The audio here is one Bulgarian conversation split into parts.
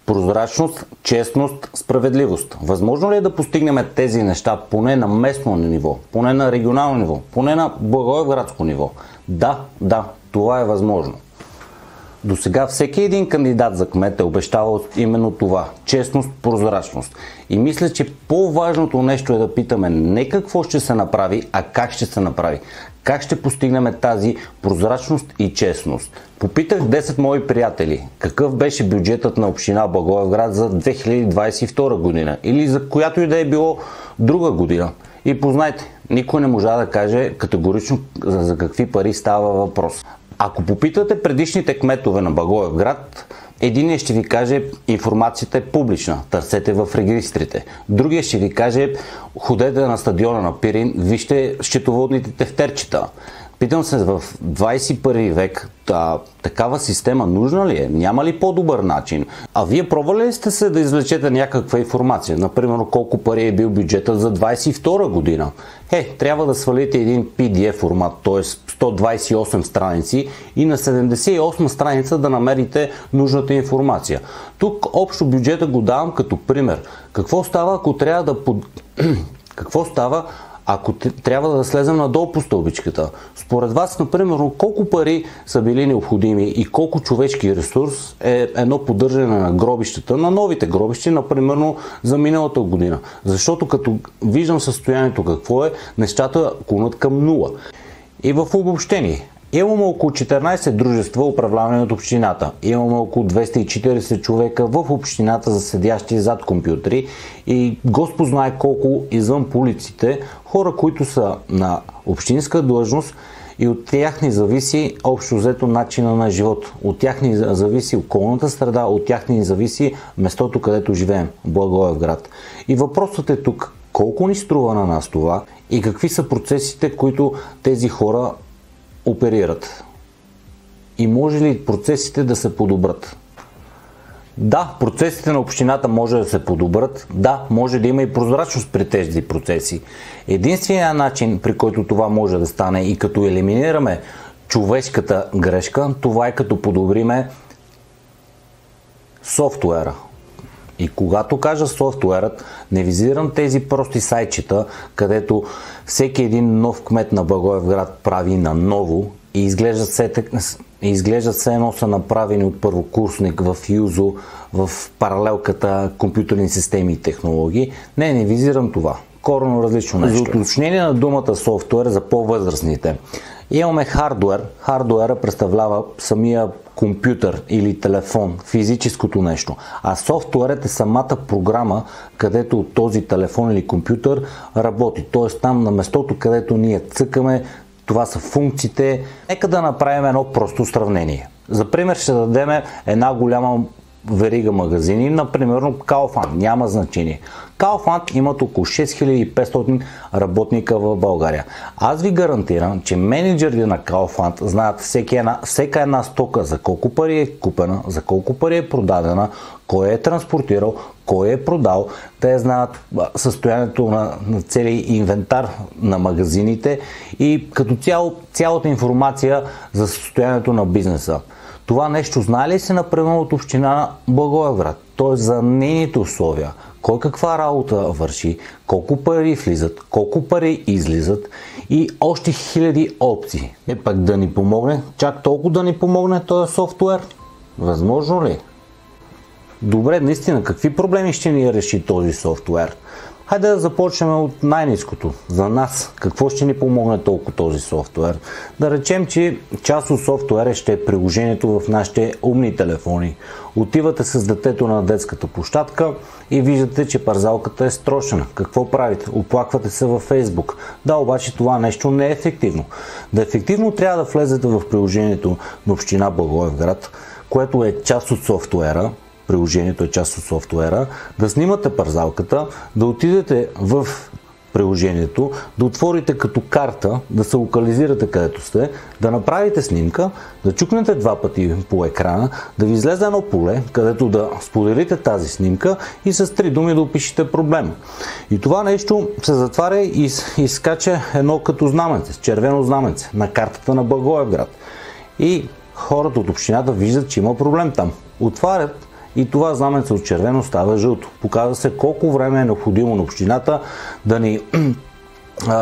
Прозрачност, честност, справедливост. Възможно ли е да постигнем тези неща поне на местно ниво, поне на регионално ниво, поне на благоевградско ниво? Да, това е възможно. До сега всеки един кандидат за кмет е обещавал именно това – честност, прозрачност. И мисля, че по-важното нещо е да питаме не какво ще се направи, а как ще се направи. Как ще постигнем тази прозрачност и честност? Попитах 10 мои приятели какъв беше бюджетът на община Благоевград за 2022 година или за която и да е било друга година. И познайте, никой не можа да каже категорично за какви пари става въпрос. Ако попитате предишните кметове на Благоевград, единият ще ви каже информацията е публична, търсете в регистрите. Другият ще ви каже ходете на стадиона на Пирин, вижте счетоводните тефтерчета. Питам се, в 21 век такава система нужна ли е? Няма ли по-добър начин? А вие пробвали ли сте се да извлечете някаква информация? Например, колко пари е бил бюджетът за 22 година? Трябва да свалите един PDF формат, т.е. 128 страници и на 78 страница да намерите нужната информация. Тук общо бюджета го давам като пример. Какво става, ако трябва да слезем надолу по стълбичката? Според вас, например, колко пари са били необходими и колко човешки ресурс е едно поддържане на гробищата, на новите гробища, например, за миналата година? Защото като виждам състоянието какво е, нещата клонят към нула. И в обобщение, имаме около 14 дружества, управлявани от общината. Имаме около 240 човека в общината, заседящи зад компютри и Господ знае колко извън полиците хора, които са на общинска длъжност и от тях ни зависи общо взето начина на живот. От тях ни зависи околната среда, от тях ни зависи местото, където живеем, Благоевград. И въпросът е тук, колко ни струва на нас това и какви са процесите, които тези хора оперират. И може ли процесите да се подобрат? Да, процесите на общината може да се подобрат. Да, може да има и прозрачност при тези процеси. Единственият начин, при който това може да стане и като елиминираме човешката грешка, това е като подобриме софтуера. И когато кажа софтуерът, не визирам тези прости сайтчета, където всеки един нов кмет на Благоевград прави наново и изглеждат все едно са направени от първокурсник в ЮЗО, в паралелката компютърни системи и технологии. Не визирам това. Коренно различно нещо. За уточнение на думата софтуер за по-възрастните. Имаме хардуер. Хардуера представлява самия компютър или телефон, физическото нещо. А софтуерът е самата програма, където този телефон или компютър работи. Т.е. там на местото, където ние цъкаме, това са функциите. Нека да направим едно просто сравнение. За пример ще дадем една голяма верига магазини, например Kaufland, няма значение. Kaufland имат около 6500 работника в България. Аз ви гарантирам, че менеджерите на Kaufland знаят всяка една стока за колко пари е купена, за колко пари е продадена, кой е транспортирал, кой е продал. Те знаят състоянието на целия инвентар на магазините и като цялата информация за състоянието на бизнеса. Това нещо знае ли се, например, от община Благоевград? Т.е. за нейните условия. Кой каква работа върши, колко пари влизат, колко пари излизат и още хиляди опции. Пак да ни помогне, чак толкова да ни помогне този софтуер? Възможно ли? Добре, наистина, какви проблеми ще ни реши този софтуер? Хайде да започнем от най-ниското. За нас, какво ще ни помогне толкова този софтуер? Да речем, че част от софтуера ще е приложението в нашите умни телефони. Отивате с детето на детската площадка и виждате, че парзалката е строшена. Какво правите? Оплаквате се във Facebook. Да, обаче това нещо не е ефективно. Да ефективно трябва да влезете в приложението на община Благоевград, което е част от софтуера. Приложението е част от софтуера, да снимате парзалката, да отидете в приложението, да отворите като карта, да се локализирате където сте, да направите снимка, да чукнете 2 пъти по екрана, да ви излезе едно поле, където да споделите тази снимка и с 3 думи да опишете проблема. И това нещо се затваря и скача едно като знаменце, червено знаменце на картата на Благоевград. И хората от общината виждат, че има проблем там. Отварят и това знаменце от червено става жълто. Показва се колко време е необходимо на общината да ни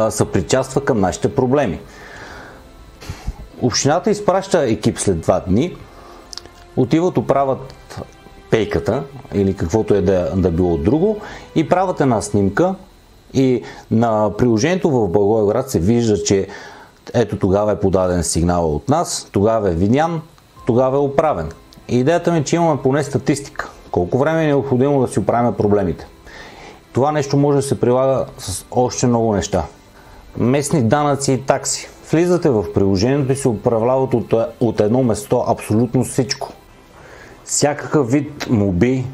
съпричаства към нашите проблеми. Общината изпраща екип след 2 дни, отиват, оправят пейката или каквото е да било друго и правят една снимка и на приложението в Благоевград се вижда, че ето тогава е подаден сигнал от нас, тогава е видян, тогава е оправен. И идеята ми е, че имаме поне статистика. Колко време е необходимо да си оправим проблемите. Това нещо може да се прилага с още много неща. Местни данъци и такси. Влизате в приложението и се управляват от едно место абсолютно всичко. Всякакъв вид молби,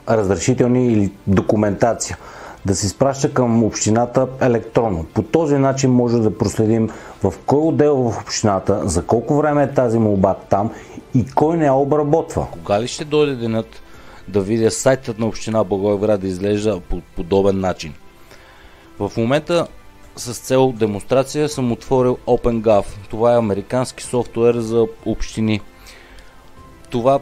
разрешителни или документация да се изпраща към общината електронно. По този начин може да проследим в кой отдел в общината, за колко време е тази молба там и кой не я обработва. Кога ли ще дойде денят да видя сайтът на община Благоевград да изглежда по подобен начин? В момента с цел демонстрация съм отворил OpenGov. Това е американски софтуер за общини. Това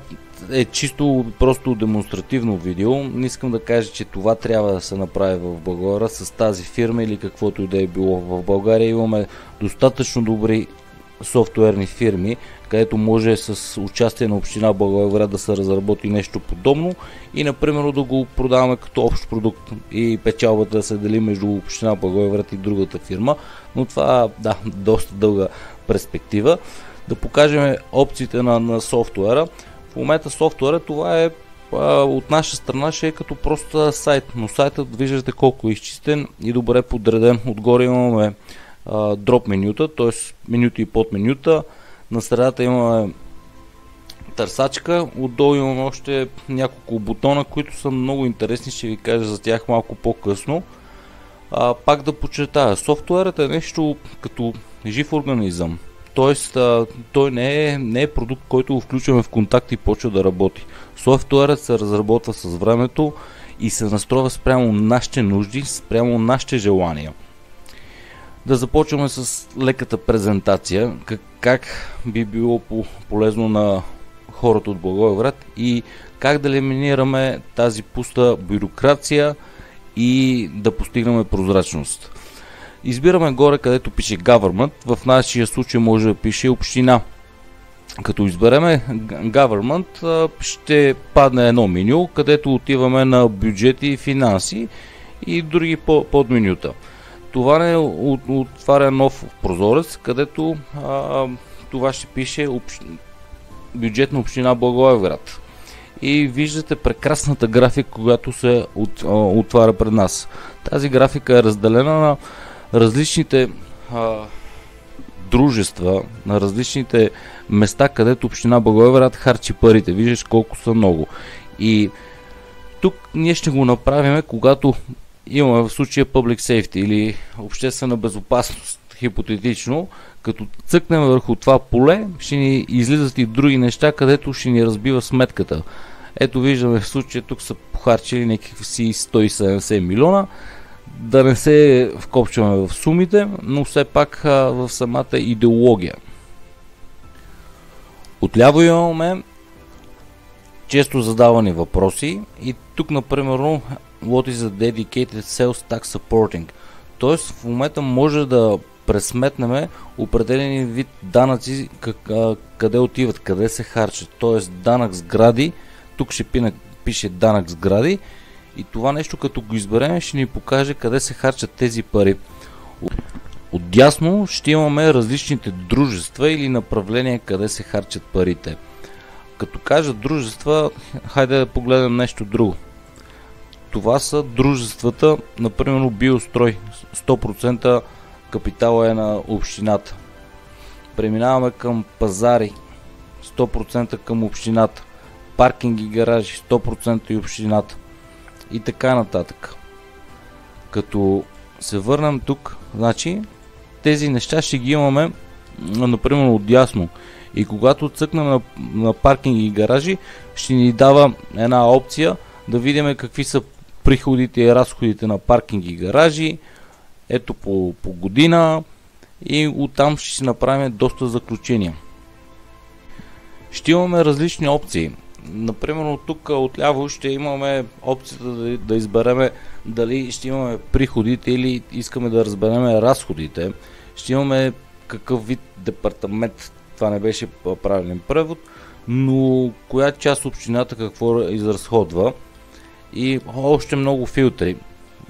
е чисто просто демонстративно видео. Не искам да кажа, че това трябва да се направи в Благоевград с тази фирма или каквото и да е било. В България имаме достатъчно добри софтуерни фирми, където може с участие на община Благоевград да се разработи нещо подобно и например да го продаваме като общ продукт и печалбата да се дели между община Благоевград и другата фирма, но това доста дълга перспектива. Да покажем опциите на софтуера. В момента софтуера това е от наша страна ще е като просто сайт, но сайтът виждате колко е изчистен и добре подреден. Отгоре имаме дроп менюта, т.е. менюта и под менюта. На средата имаме търсачка, отдолу имаме още няколко бутона, които са много интересни, ще ви кажа за тях малко по-късно. Пак да подчертая, софтуерът е нещо като жив организъм. Тоест, той не е продукт, който го включваме в контакт и почва да работи. Софтуерът се разработва с времето и се настройва спрямо нашите нужди, спрямо нашите желания. Да започваме с леката презентация, как би било полезно на хората от Благоевград и как да елиминираме тази пуста бюрокрация и да постигнем прозрачност. Избираме горе, където пише Government, в нашия случай може да пише Община. Като избереме Government, ще падне едно меню, където отиваме на бюджети и финанси и други подменюта. Това не отваря нов прозорец, където това ще пише бюджет на община Благоевград. И виждате прекрасната графика, която се отваря пред нас. Тази графика е разделена на различните дружества, на различните места, където община Благоевград харчи парите. Виждаш колко са много. И тук ние ще го направим, когато имаме в случая Public Safety или обществена безопасност, хипотетично, като цъкнем върху това поле, ще ни излизат и други неща, където ще ни разбива сметката. Ето виждаме в случая, тук са похарчили някакви си 170 милиона, да не се вкопчваме в сумите, но все пак в самата идеология. Отляво имаме често задавани въпроси и тук, например, what is a dedicated sales tax supporting? Тоест в момента може да пресметнем определени вид данъци, къде отиват, къде се харчат. Тоест данък сгради, тук ще пише данък сгради и това нещо като го изберем ще ни покаже къде се харчат тези пари. Отдясно ще имаме различните дружества или направления къде се харчат парите. Като кажа дружества, хайде да погледнем нещо друго. Това са дружествата, например Биострой, 100% капитала е на общината. Преминаваме към пазари, 100% към общината. Паркинги, гаражи, 100% и общината. И така нататък. Като се върнем тук, значи тези неща ще ги имаме, например, отдясно. И когато цъкнем на паркинги и гаражи, ще ни дава една опция да видим какви са приходите и разходите на паркинги и гаражи, ето по година и оттам ще си направим доста заключения. Ще имаме различни опции. Например, тук отляво ще имаме опцията да избереме дали ще имаме приходите или искаме да разберем разходите. Ще имаме какъв вид департамент, това не беше правилен превод, но коя част общината какво изразходва и още много филтри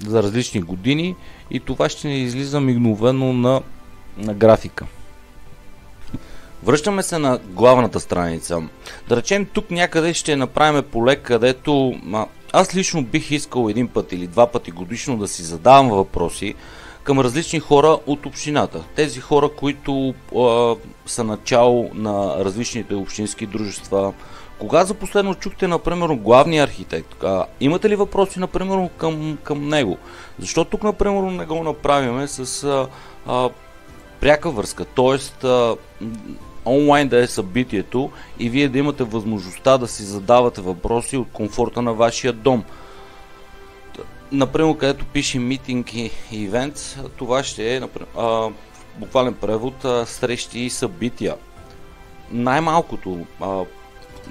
за различни години и това ще ни излиза мигновено на графика. Връщаме се на главната страница. Да речем, тук някъде ще направим поле, където аз лично бих искал един път или два пъти годишно да си задавам въпроси към различни хора от общината. Тези хора, които са начало на различните общински дружества. Кога за последно чухте, например, главния архитект? Имате ли въпроси, например, към него? Защо тук, например, не го направим с пряка връзка, т.е. онлайн да е събитието и вие да имате възможността да си задавате въпроси от комфорта на вашия дом. Например, където пише Meeting и Events, това ще е в буквален превод срещи и събития. Най-малкото,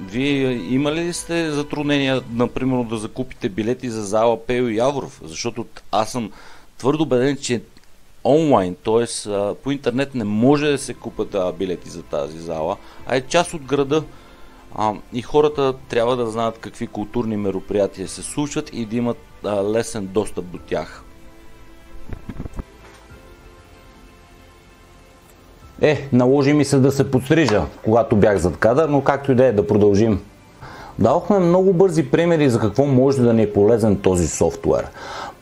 вие имали ли сте затруднения, например, да закупите билети за зала Пейо Яворов? Защото аз съм твърдо убеден, че онлайн, т.е. по интернет не може да се купят билети за тази зала, а е част от града. И хората трябва да знаят какви културни мероприятия се случват и да имат лесен достъп до тях. Наложи ми се да се подстрижа, когато бях зад кадър, но както и да продължим. Дадохме много бързи примери за какво може да ни е полезен този софтуер.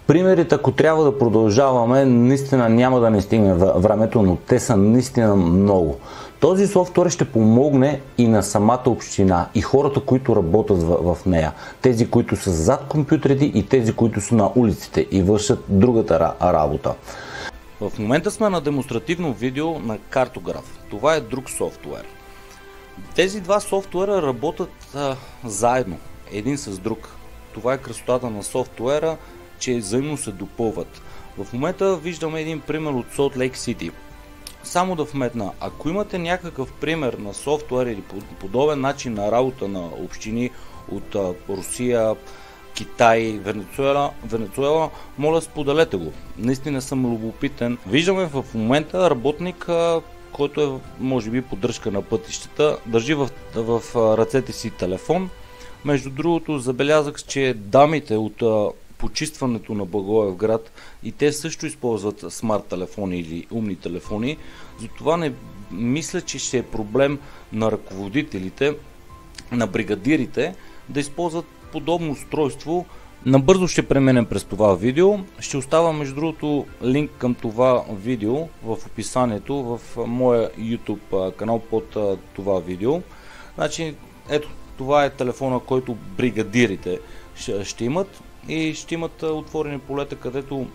Примерите, ако трябва да продължаваме, наистина няма да не стигне времето, но те са наистина много. Този софтуер ще помогне и на самата община и хората, които работят в нея. Тези, които са зад компютрите и тези, които са на улиците и вършат другата работа. В момента сме на демонстративно видео на Картограф. Това е друг софтуер. Тези два софтуера работят заедно, един с друг. Това е красотата на софтуера, че взаимно се допълват. В момента виждаме един пример от Солт Лейк Сити. Само да вметна, ако имате някакъв пример на софтуер или подобен начин на работа на общини от Русия, Китай, Венецуела, моля споделете го. Наистина съм любопитен. Виждаме в момента работник, който е може би поддръжка на пътищата, държи в ръцете си телефон. Между другото забелязах, че дамите от почистването на Благоевград и те също използват смарт телефони или умни телефони. Затова не мисля, че ще е проблем на ръководителите, на бригадирите да използват подобно устройство. Набързо ще преминем през това видео. Ще оставя между другото линк към това видео в описанието в моя YouTube канал под това видео. Значи, ето, това е телефона, който бригадирите ще имат и ще имат отворени полета, където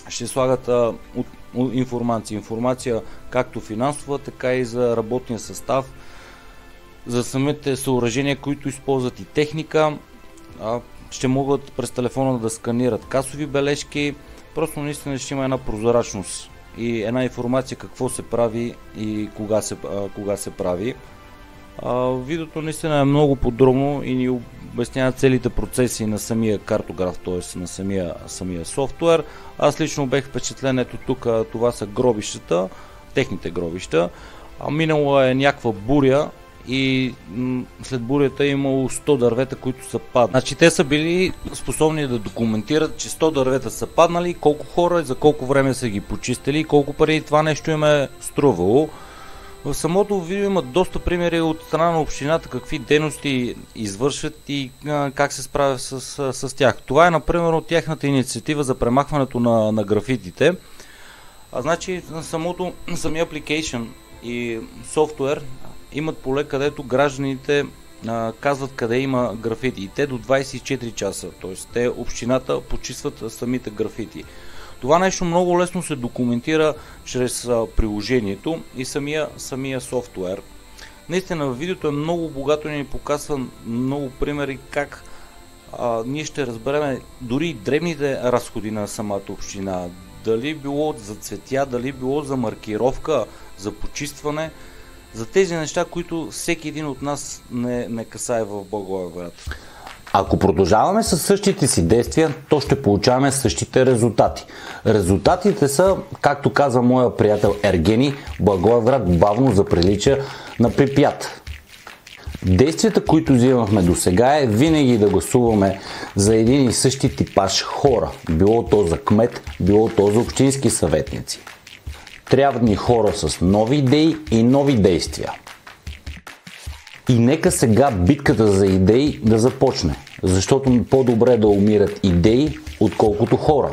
ще слагат информация както финансова, така и за работния състав, за самите съоръжения, които използват и техника. Ще могат през телефона да сканират касови бележки. Просто наистина ще има една прозрачност и една информация какво се прави и кога се прави. Видеото наистина е много подробно и ни обяснява целите процеси на самия картограф, т.е. на самия софтуер. Аз лично бех впечатлен, ето тук това са гробищата, техните гробища. Минала е някаква буря и след бурята е имало 100 дървета, които са паднали. Значи те са били способни да документират, че 100 дървета са паднали, колко хора и за колко време са ги почистили и колко пари това нещо им е струвало. В самото видео има доста примери от страна на общината, какви дейности извършват и как се справят с тях. Това е, например, от тяхната инициатива за премахването на графитите. Значи, самия application и софтуер имат поле, където гражданите казват къде има графити. И те до 24 часа, т.е. те общината почистват самите графити. Това нещо много лесно се документира чрез приложението и самия софтуер. Наистина видеото е много богато и ни показва много примери как ние ще разберем дори и древните разходи на самата община. Дали било за цветя, дали било за маркировка, за почистване. за тези неща, които всеки един от нас не касае в Благоевград. Ако продължаваме със същите си действия, то ще получаваме същите резултати. Резултатите са, както казва моя приятел Ергени, Благоевград бавно заприлича на Припят. Действията, които взимахме до сега е винаги да гласуваме за един и същи типаж хора. Било то за кмет, било то за общински съветници. Трябват ни хора с нови идеи и нови действия. И нека сега битката за идеи да започне, защото по-добре да умират идеи, отколкото хора.